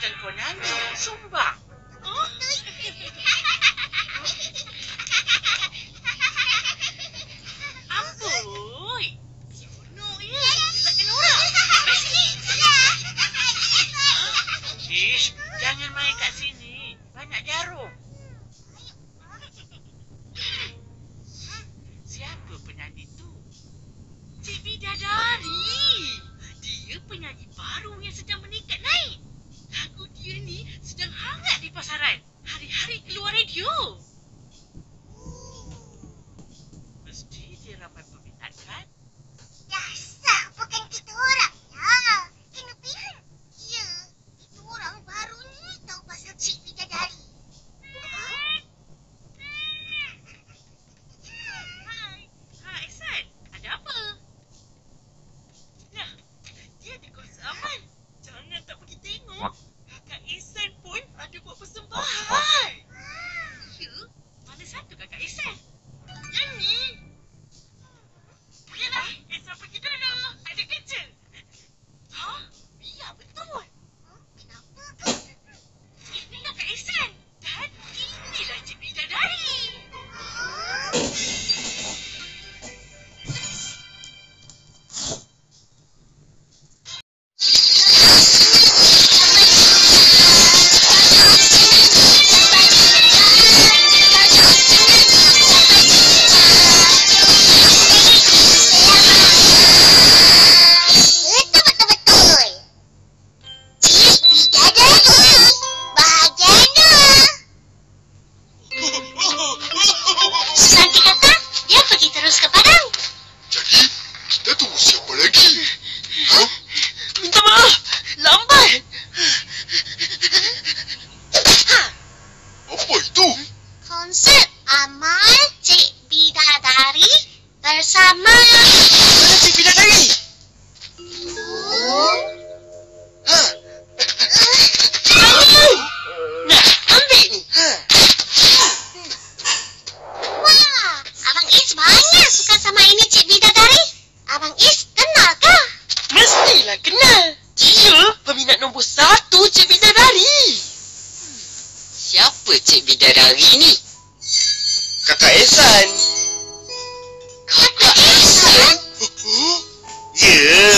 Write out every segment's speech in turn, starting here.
macam kau nyanyi, sumbang. Amboi. Seronok ya. Gerakkan orang. Mari sini. Ish, jangan main kat sini. Banyak jarum. Siapa penyanyi tu? Cik Bidadari. Dia penyanyi baru yang sedang meningkat naik. Lagu dia ni sedang hangat di pasaran. Hari-hari keluar radio. Mesti dia ramai peminat kan? Dasar bukan kita orang ya. Kena pihak. Ya, itu orang baru ni tahu pasal Cik Bidadari. Hai Ihsan. Ada apa? Nah, dia di kursi aman. Jangan tak pergi tengok. Kakak Ihsan pun ada buat persembahan. Ya? Mana satu kakak Ihsan? Yang ni. Yalah, Ihsan pergi dulu. Ada kerja. Ha? Biar betul. Kenapa ke? Ini kakak Ihsan. Dan inilah Cik Bidadari. Betul-betul. Cik Bidadari. Bagaimana? Susanti kata dia pergi terus ke padang. Jadi, kita tunggu siapa lagi? Ha? Minta maaf. Lambat. Apa itu? Konsert amal Cik Bidadari bersama. Mana Cik Bidadari? Ha? Nah, ambil ni. Wah, Abang Is banyak suka sama ini Cik Bidadari. Abang Is kenal kah? Mestilah kenal. Dia peminat nombor 1 Cik Bidadari. Siapa Cik Bidadari ni? Kakak Ihsan. Kakak Ihsan? Ya,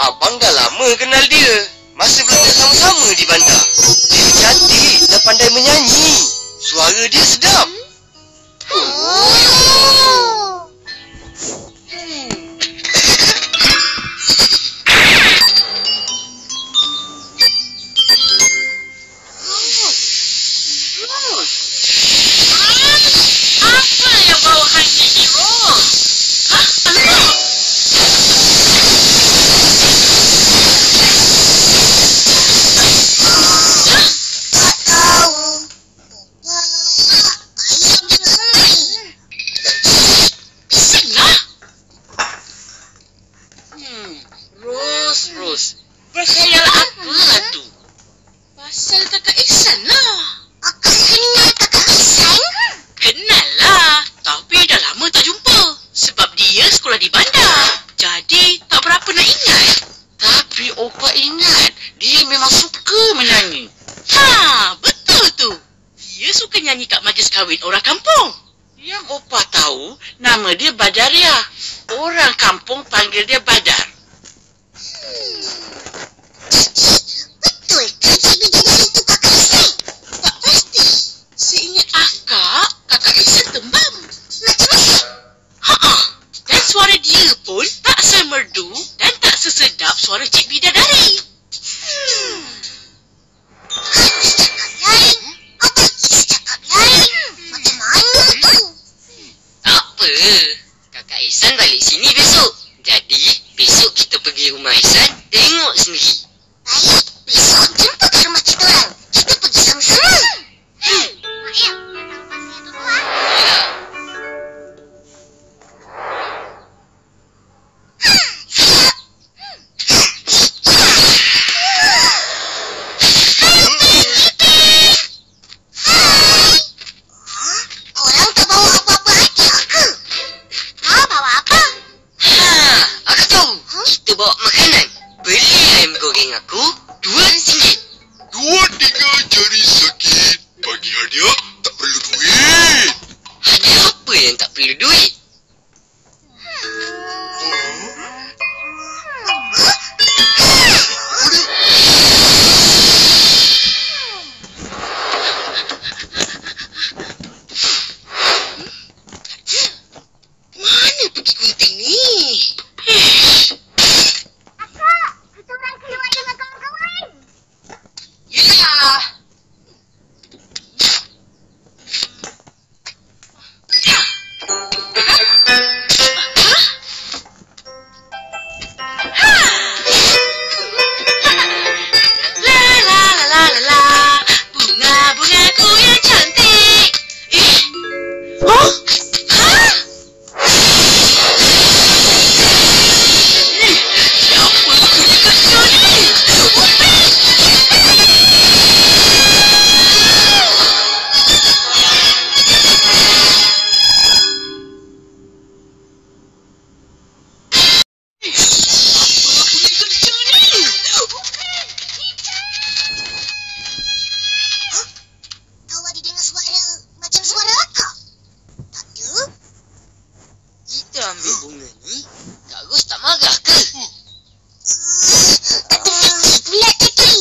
abang dah lama kenal dia. Masa belajar sama-sama di bandar. Dia cantik dan pandai menyanyi. Suara dia sedap. Oh. Apa yang bawa hanya ni, Ros? Hah? Alamak! Tak tahu. Ayam dengar. Bisinglah! Ros. Berkhayal apa tu? Pasal kakak Ihsan lah. Akak kenal kakak Ihsan? Kenal lah. Tapi dah lama tak jumpa. Sebab dia sekolah di bandar. Jadi tak berapa nak ingat. Tapi Opa ingat. Dia memang suka menyanyi. Ha, betul tu. Dia suka nyanyi kat majlis kahwin orang kampung. Yang Opa tahu, nama dia Badariah. Orang kampung panggil dia Badar. Betul ke Cik Bidadari itu kakak Ihsan? Tak pasti. Seingat kakak Ihsan tembam. Macam mana? Ha-ha. Dan suara dia pun tak semerdu dan tak sesedap suara Cik Bidadari. Habis cakap lain. Abang Is cakap lain. Macam mana tu? Tak apa. Kakak Ihsan balik sini besok. Jadi, besok kita pergi rumah Ihsan tengok sendiri. Baik, besok jumpa perlu duit. Mana pergi gunting ni? Akak, kita orang keluar dengan kawan-kawan. Yelah. Bunga-bungaku yang cantik. Hah? Siapa punya kerja ni? Kau ada dengar suara macam suara akak? Tak ada. Kita ambil bunga ni, Kak Ros tak marah ke? Bulat kaki.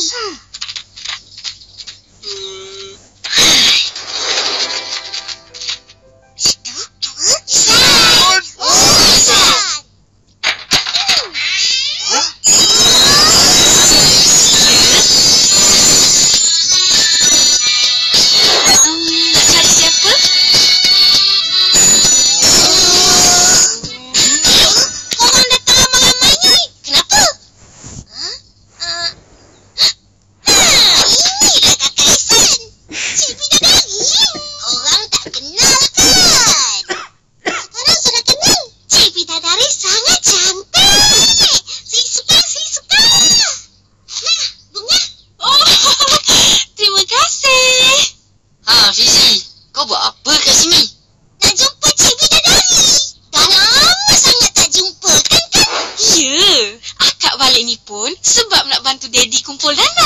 Satu, dua, Isan. Oh, Isan. Nak cari siapa? Korang datang ramai-ramai ni. Kenapa? Inilah kakak Isan. Cik Bidadari. Korang tak kenal kan? Sekarang sudah kenal. Cik Bidadari sangat cantik. Saya suka. Nah, bunga. Oh, terima kasih. Ha, Fizi, kau buat apa kat sini? Nak jumpa Cik Bidadari. Dah lama sangat tak jumpa kan? Ya, akak balik ni pun sebab nak bantu Daddy kumpul dana.